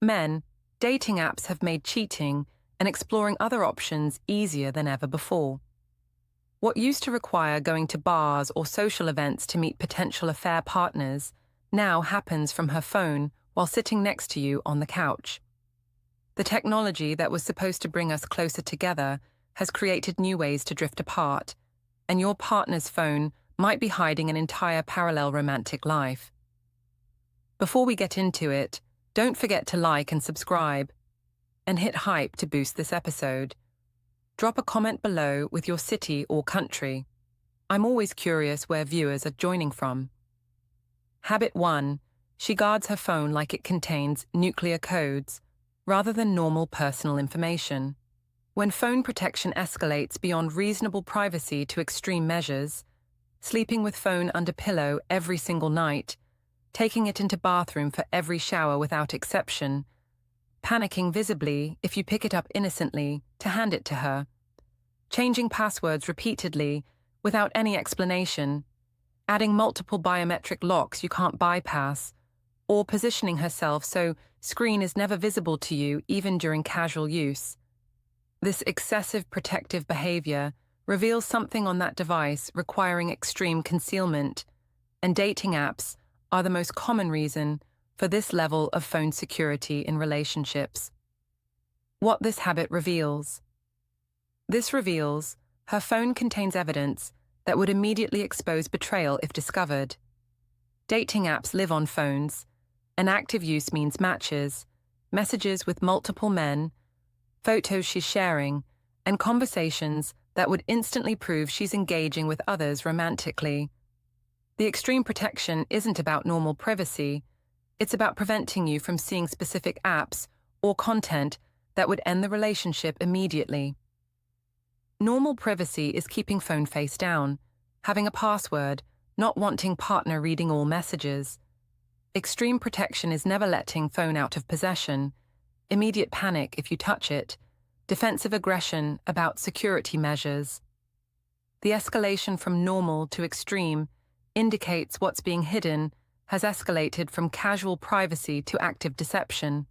Men, dating apps have made cheating and exploring other options easier than ever before. What used to require going to bars or social events to meet potential affair partners now happens from her phone while sitting next to you on the couch. The technology that was supposed to bring us closer together has created new ways to drift apart, and your partner's phone might be hiding an entire parallel romantic life. Before we get into it, don't forget to like and subscribe, and hit hype to boost this episode. Drop a comment below with your city or country. I'm always curious where viewers are joining from. Habit 1. She guards her phone like it contains nuclear codes, rather than normal personal information. When phone protection escalates beyond reasonable privacy to extreme measures, sleeping with phone under pillow every single night, taking it into bathroom for every shower without exception, panicking visibly if you pick it up innocently to hand it to her, changing passwords repeatedly without any explanation, adding multiple biometric locks you can't bypass, or positioning herself so screen is never visible to you even during casual use. This excessive protective behavior reveals something on that device requiring extreme concealment, and dating apps are the most common reason for this level of phone security in relationships. What this habit reveals. This reveals her phone contains evidence that would immediately expose betrayal if discovered. Dating apps live on phones, and active use means matches, messages with multiple men, photos she's sharing, and conversations that would instantly prove she's engaging with others romantically. The extreme protection isn't about normal privacy. It's about preventing you from seeing specific apps or content that would end the relationship immediately. Normal privacy is keeping phone face down, having a password, not wanting partner reading all messages. Extreme protection is never letting phone out of possession, immediate panic if you touch it, defensive aggression about security measures. The escalation from normal to extreme indicates what's being hidden has escalated from casual privacy to active deception.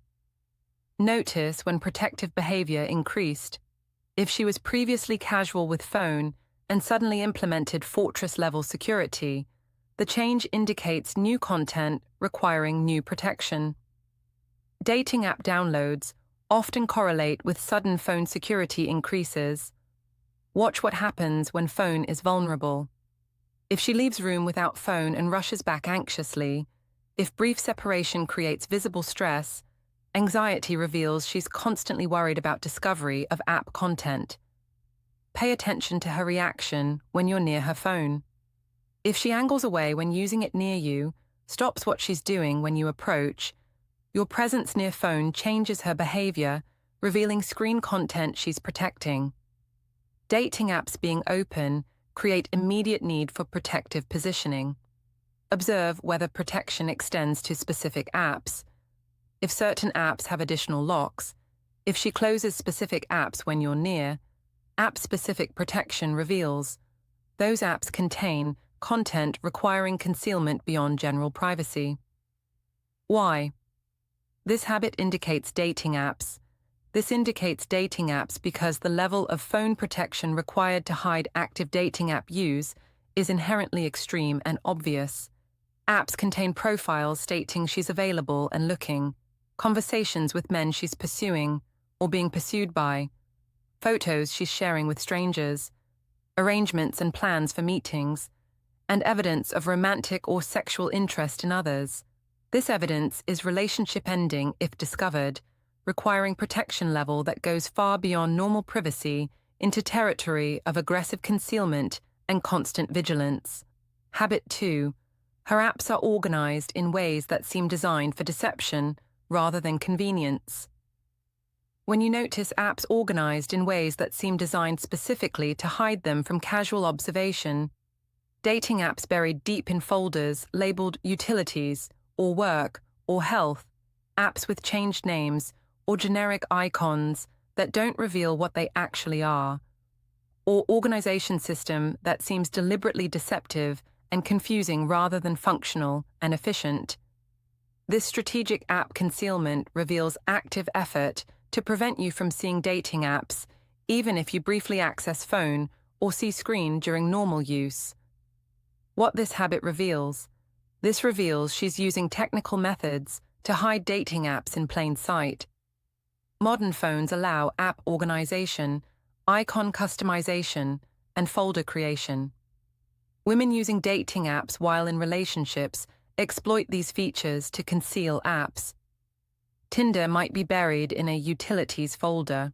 Notice when protective behavior increased. If she was previously casual with phone and suddenly implemented fortress-level security, the change indicates new content requiring new protection. Dating app downloads often correlate with sudden phone security increases. Watch what happens when phone is vulnerable. If she leaves room without phone and rushes back anxiously, if brief separation creates visible stress, anxiety reveals she's constantly worried about discovery of app content. Pay attention to her reaction when you're near her phone. If she angles away when using it near you, stops what she's doing when you approach, your presence near phone changes her behavior, revealing screen content she's protecting. Dating apps being open create immediate need for protective positioning. Observe whether protection extends to specific apps. If certain apps have additional locks, if she closes specific apps when you're near, app-specific protection reveals those apps contain content requiring concealment beyond general privacy. Why? This habit indicates dating apps. This indicates dating apps because the level of phone protection required to hide active dating app use is inherently extreme and obvious. Apps contain profiles stating she's available and looking, conversations with men she's pursuing or being pursued by, photos she's sharing with strangers, arrangements and plans for meetings, and evidence of romantic or sexual interest in others. This evidence is relationship ending if discovered, requiring protection level that goes far beyond normal privacy into territory of aggressive concealment and constant vigilance. Habit 2. Her apps are organized in ways that seem designed for deception rather than convenience. When you notice apps organized in ways that seem designed specifically to hide them from casual observation, dating apps buried deep in folders labeled utilities, or work, or health, apps with changed names, or generic icons that don't reveal what they actually are, or organization system that seems deliberately deceptive and confusing rather than functional and efficient. This strategic app concealment reveals active effort to prevent you from seeing dating apps, even if you briefly access phone or see screen during normal use. What this habit reveals? This reveals she's using technical methods to hide dating apps in plain sight. Modern phones allow app organization, icon customization, and folder creation. Women using dating apps while in relationships exploit these features to conceal apps. Tinder might be buried in a utilities folder.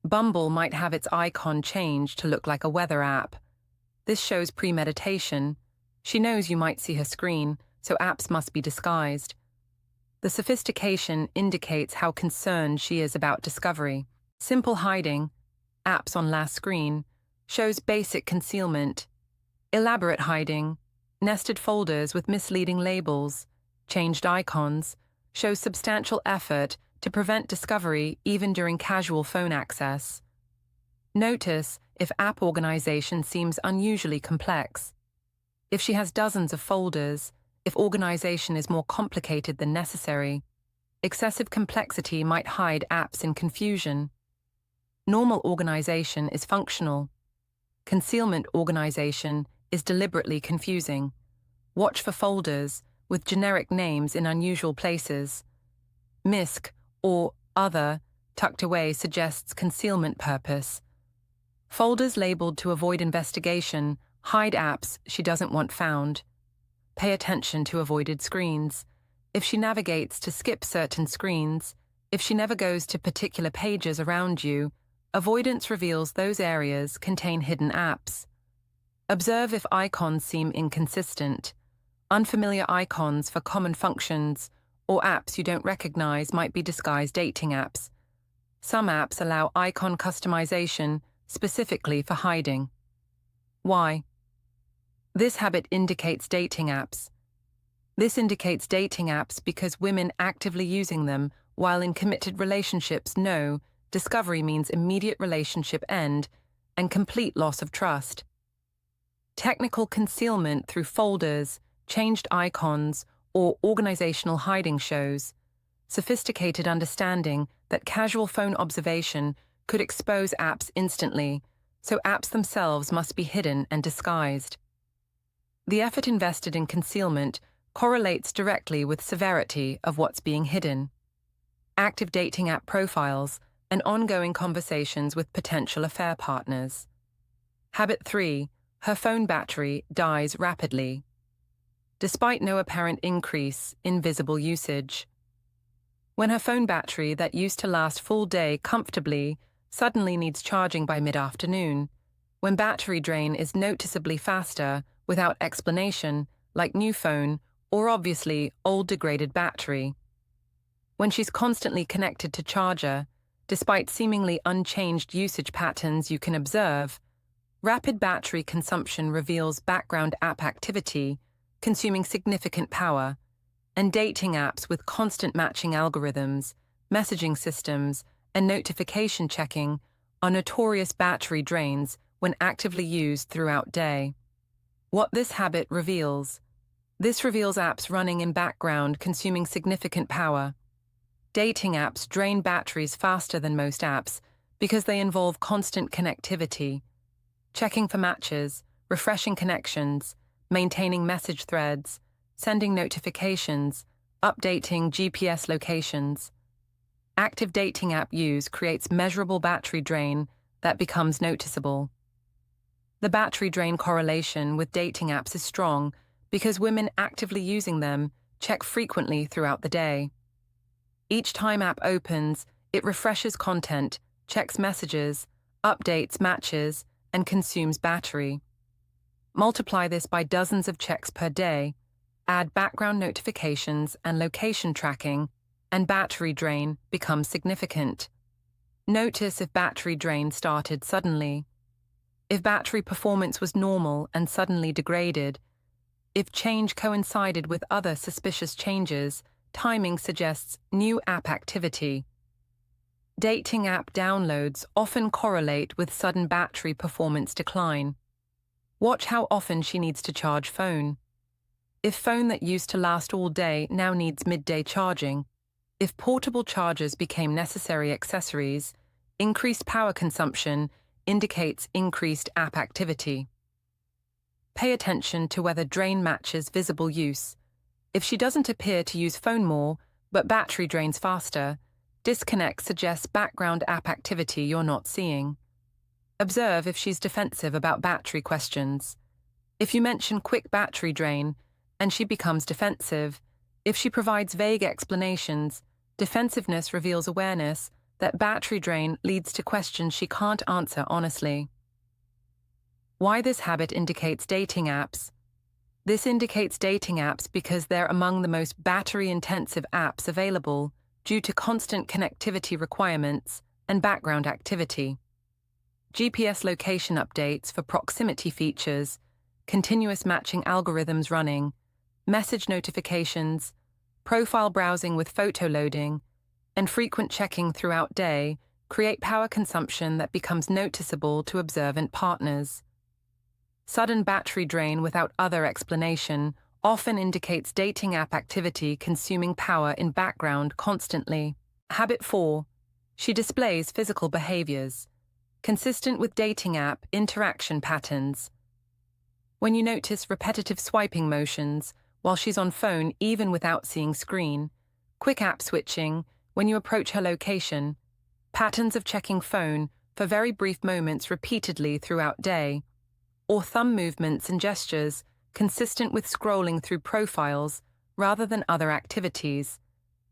Bumble might have its icon changed to look like a weather app. This shows premeditation. She knows you might see her screen, so apps must be disguised. The sophistication indicates how concerned she is about discovery. Simple hiding, apps on last screen, shows basic concealment. Elaborate hiding, nested folders with misleading labels, changed icons, shows substantial effort to prevent discovery even during casual phone access. Notice if app organization seems unusually complex. If she has dozens of folders, if organization is more complicated than necessary. Excessive complexity might hide apps in confusion. Normal organization is functional. Concealment organization is deliberately confusing. Watch for folders with generic names in unusual places. MISC or other tucked away suggests concealment purpose. Folders labeled to avoid investigation hide apps she doesn't want found. Pay attention to avoided screens. If she navigates to skip certain screens, if she never goes to particular pages around you, avoidance reveals those areas contain hidden apps. Observe if icons seem inconsistent. Unfamiliar icons for common functions or apps you don't recognize might be disguised dating apps. Some apps allow icon customization specifically for hiding. Why? This habit indicates dating apps. This indicates dating apps because women actively using them while in committed relationships know discovery means immediate relationship end and complete loss of trust. Technical concealment through folders, changed icons, or organizational hiding shows sophisticated understanding that casual phone observation could expose apps instantly, so apps themselves must be hidden and disguised. The effort invested in concealment correlates directly with severity of what's being hidden. Active dating app profiles and ongoing conversations with potential affair partners. Habit 3. Her phone battery dies rapidly. Despite no apparent increase in visible usage. When her phone battery that used to last full day comfortably suddenly needs charging by mid-afternoon, when battery drain is noticeably faster without explanation, like new phone or obviously old degraded battery. When she's constantly connected to charger, despite seemingly unchanged usage patterns you can observe, rapid battery consumption reveals background app activity, consuming significant power, and dating apps with constant matching algorithms, messaging systems, and notification checking are notorious battery drains when actively used throughout day. What this habit reveals? This reveals apps running in background consuming significant power. Dating apps drain batteries faster than most apps because they involve constant connectivity, checking for matches, refreshing connections, maintaining message threads, sending notifications, updating GPS locations. Active dating app use creates measurable battery drain that becomes noticeable. The battery drain correlation with dating apps is strong because women actively using them check frequently throughout the day. Each time app opens, it refreshes content, checks messages, updates matches, and consumes battery. Multiply this by dozens of checks per day, add background notifications and location tracking, and battery drain becomes significant. Notice if battery drain started suddenly. If battery performance was normal and suddenly degraded. If change coincided with other suspicious changes, timing suggests new app activity. Dating app downloads often correlate with sudden battery performance decline. Watch how often she needs to charge phone. If phone that used to last all day now needs midday charging. If portable chargers became necessary accessories, increased power consumption indicates increased app activity. Pay attention to whether drain matches visible use. If she doesn't appear to use phone more, but battery drains faster, disconnect suggests background app activity you're not seeing. Observe if she's defensive about battery questions. If you mention quick battery drain, and she becomes defensive, if she provides vague explanations, defensiveness reveals awareness that battery drain leads to questions she can't answer honestly. Why this habit indicates dating apps. This indicates dating apps because they're among the most battery-intensive apps available due to constant connectivity requirements and background activity. GPS location updates for proximity features, continuous matching algorithms running, message notifications, profile browsing with photo loading, and frequent checking throughout day create power consumption that becomes noticeable to observant partners. Sudden battery drain without other explanation often indicates dating app activity consuming power in background constantly. Habit 4. She displays physical behaviors, consistent with dating app interaction patterns. When you notice repetitive swiping motions while she's on phone even without seeing screen, quick app switching when you approach her location, patterns of checking phone for very brief moments repeatedly throughout day, or thumb movements and gestures consistent with scrolling through profiles rather than other activities.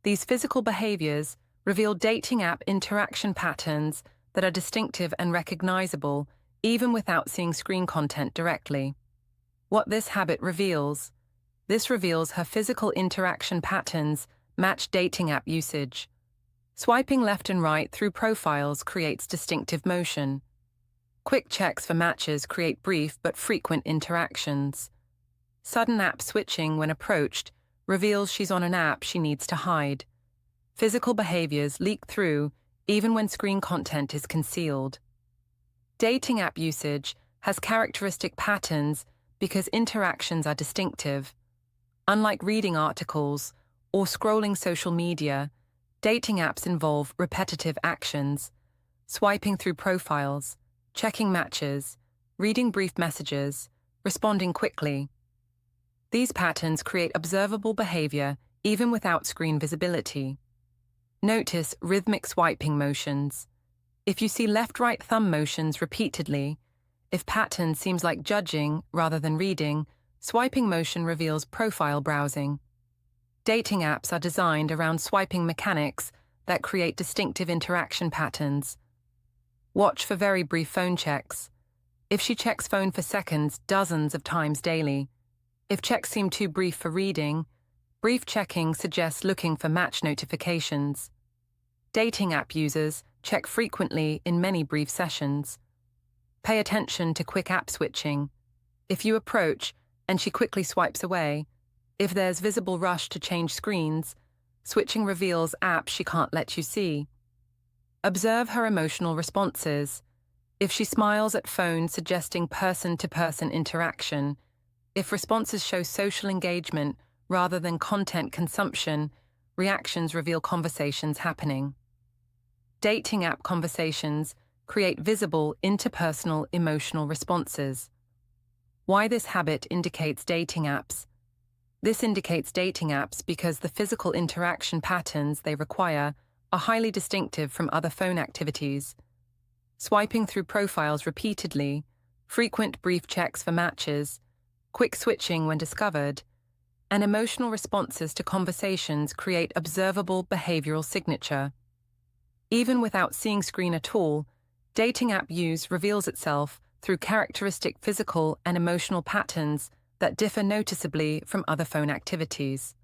These physical behaviors reveal dating app interaction patterns that are distinctive and recognizable even without seeing screen content directly. What this habit reveals. This reveals her physical interaction patterns match dating app usage. Swiping left and right through profiles creates distinctive motion. Quick checks for matches create brief but frequent interactions. Sudden app switching when approached reveals she's on an app she needs to hide. Physical behaviors leak through even when screen content is concealed. Dating app usage has characteristic patterns because interactions are distinctive. Unlike reading articles or scrolling social media, dating apps involve repetitive actions, swiping through profiles, checking matches, reading brief messages, responding quickly. These patterns create observable behavior even without screen visibility. Notice rhythmic swiping motions. If you see left-right thumb motions repeatedly, if pattern seems like judging rather than reading, swiping motion reveals profile browsing. Dating apps are designed around swiping mechanics that create distinctive interaction patterns. Watch for very brief phone checks. If she checks phone for seconds dozens of times daily. If checks seem too brief for reading, brief checking suggests looking for match notifications. Dating app users check frequently in many brief sessions. Pay attention to quick app switching. If you approach and she quickly swipes away, if there's visible rush to change screens, switching reveals apps she can't let you see. Observe her emotional responses. If she smiles at phone suggesting person-to-person interaction, if responses show social engagement rather than content consumption, reactions reveal conversations happening. Dating app conversations create visible interpersonal emotional responses. Why this habit indicates dating apps. This indicates dating apps because the physical interaction patterns they require are highly distinctive from other phone activities. Swiping through profiles repeatedly, frequent brief checks for matches, quick switching when discovered, and emotional responses to conversations create observable behavioral signature. Even without seeing screen at all, dating app use reveals itself through characteristic physical and emotional patterns that differ noticeably from other phone activities.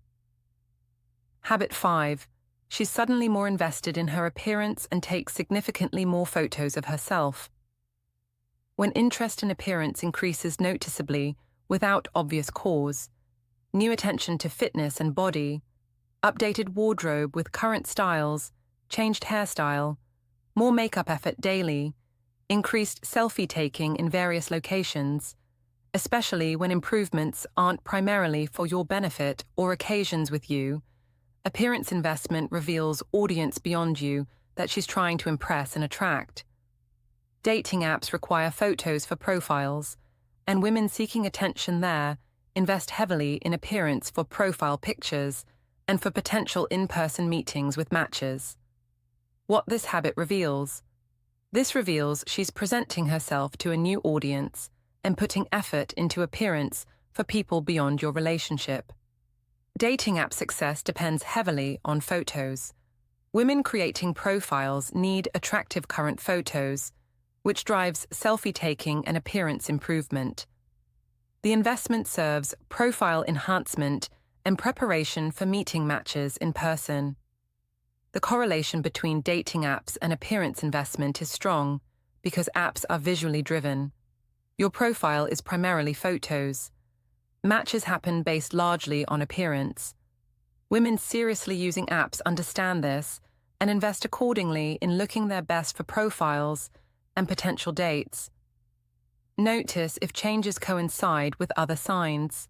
Habit 5. She's suddenly more invested in her appearance and takes significantly more photos of herself. When interest in appearance increases noticeably without obvious cause, new attention to fitness and body, updated wardrobe with current styles, changed hairstyle, more makeup effort daily, increased selfie taking in various locations, especially when improvements aren't primarily for your benefit or occasions with you. Appearance investment reveals audience beyond you that she's trying to impress and attract. Dating apps require photos for profiles, and women seeking attention there invest heavily in appearance for profile pictures and for potential in-person meetings with matches. What this habit reveals? This reveals she's presenting herself to a new audience and putting effort into appearance for people beyond your relationship. Dating app success depends heavily on photos. Women creating profiles need attractive current photos, which drives selfie taking and appearance improvement. The investment serves profile enhancement and preparation for meeting matches in person. The correlation between dating apps and appearance investment is strong because apps are visually driven. Your profile is primarily photos. Matches happen based largely on appearance. Women seriously using apps understand this and invest accordingly in looking their best for profiles and potential dates. Notice if changes coincide with other signs.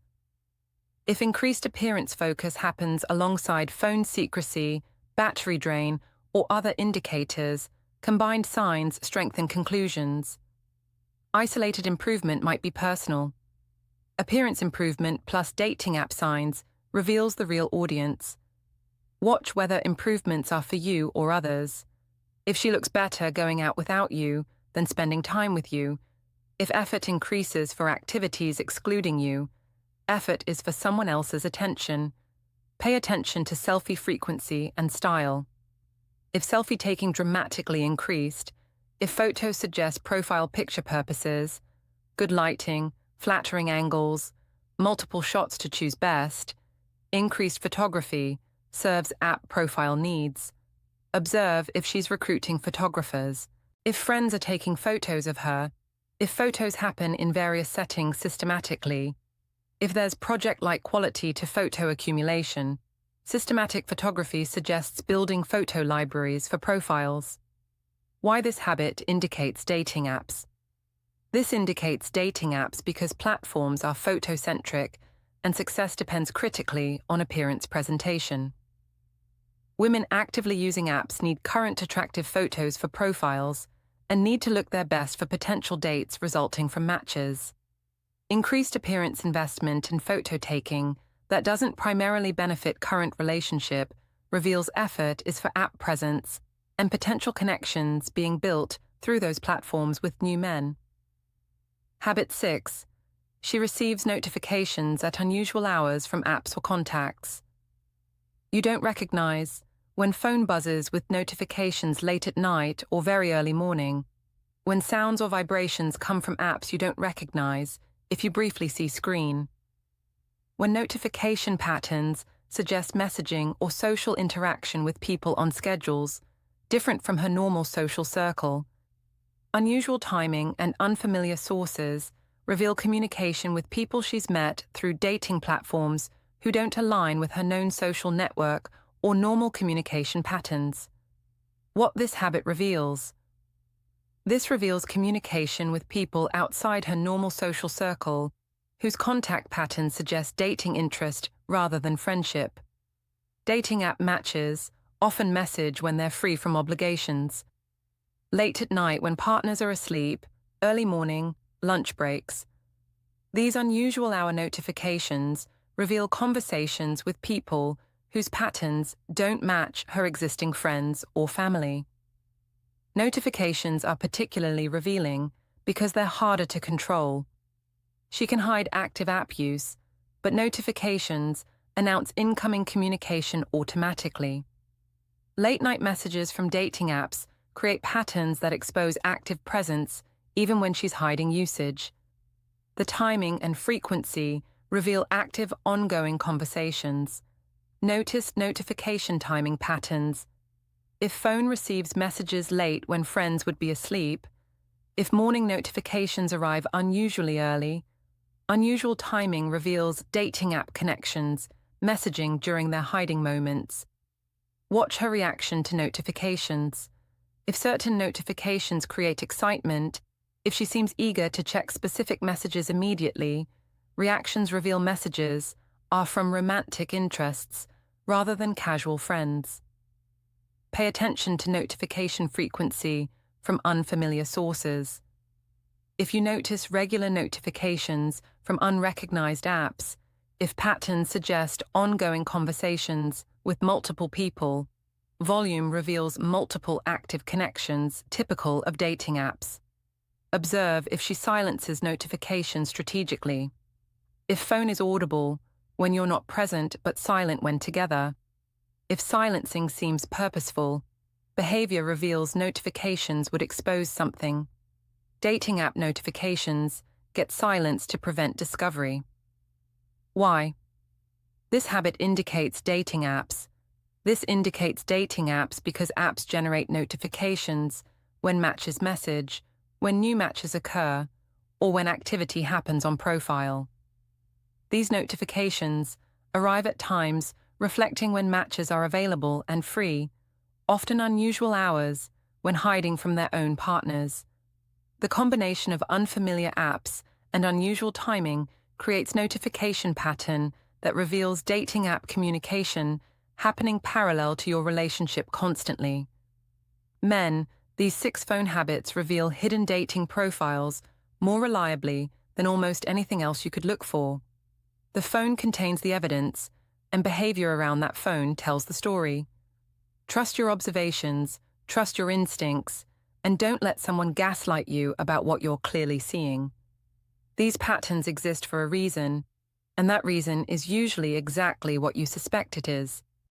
If increased appearance focus happens alongside phone secrecy, battery drain, or other indicators, combined signs strengthen conclusions. Isolated improvement might be personal. Appearance improvement plus dating app signs reveals the real audience. Watch whether improvements are for you or others. If she looks better going out without you than spending time with you, if effort increases for activities excluding you, effort is for someone else's attention. Pay attention to selfie frequency and style. If selfie taking dramatically increased, if photos suggest profile picture purposes, good lighting, flattering angles, multiple shots to choose best, increased photography serves app profile needs. Observe if she's recruiting photographers, if friends are taking photos of her, if photos happen in various settings systematically, if there's project-like quality to photo accumulation. Systematic photography suggests building photo libraries for profiles. Why this habit indicates dating apps. This indicates dating apps because platforms are photocentric and success depends critically on appearance presentation. Women actively using apps need current attractive photos for profiles and need to look their best for potential dates resulting from matches. Increased appearance investment in photo taking that doesn't primarily benefit current relationship reveals effort is for app presence and potential connections being built through those platforms with new men. Habit 6. She receives notifications at unusual hours from apps or contacts. You don't recognize when phone buzzes with notifications late at night or very early morning, when sounds or vibrations come from apps you don't recognize if you briefly see screen, when notification patterns suggest messaging or social interaction with people on schedules different from her normal social circle. Unusual timing and unfamiliar sources reveal communication with people she's met through dating platforms who don't align with her known social network or normal communication patterns. What this habit reveals. This reveals communication with people outside her normal social circle, whose contact patterns suggest dating interest rather than friendship. Dating app matches often message when they're free from obligations. Late at night when partners are asleep, early morning, lunch breaks. These unusual hour notifications reveal conversations with people whose patterns don't match her existing friends or family. Notifications are particularly revealing because they're harder to control. She can hide active app use, but notifications announce incoming communication automatically. Late-night messages from dating apps create patterns that expose active presence even when she's hiding usage. The timing and frequency reveal active, ongoing conversations. Notice notification timing patterns. If phone receives messages late when friends would be asleep, if morning notifications arrive unusually early, unusual timing reveals dating app connections, messaging during their hiding moments. Watch her reaction to notifications. If certain notifications create excitement, If she seems eager to check specific messages immediately, reactions reveal messages are from romantic interests rather than casual friends. Pay attention to notification frequency from unfamiliar sources. If you notice regular notifications from unrecognized apps, if patterns suggest ongoing conversations with multiple people, volume reveals multiple active connections typical of dating apps. Observe if she silences notifications strategically. If phone is audible when you're not present but silent when together. If silencing seems purposeful, behavior reveals notifications would expose something. Dating app notifications get silenced to prevent discovery. Why? This habit indicates dating apps. This indicates dating apps because apps generate notifications when matches message, when new matches occur, or when activity happens on profile. These notifications arrive at times reflecting when matches are available and free, often unusual hours, when hiding from their own partners. The combination of unfamiliar apps and unusual timing creates notification pattern that reveals dating app communication happening parallel to your relationship constantly. Men, these 6 phone habits reveal hidden dating profiles more reliably than almost anything else you could look for. The phone contains the evidence, and behavior around that phone tells the story. Trust your observations, trust your instincts, and don't let someone gaslight you about what you're clearly seeing. These patterns exist for a reason, and that reason is usually exactly what you suspect it is.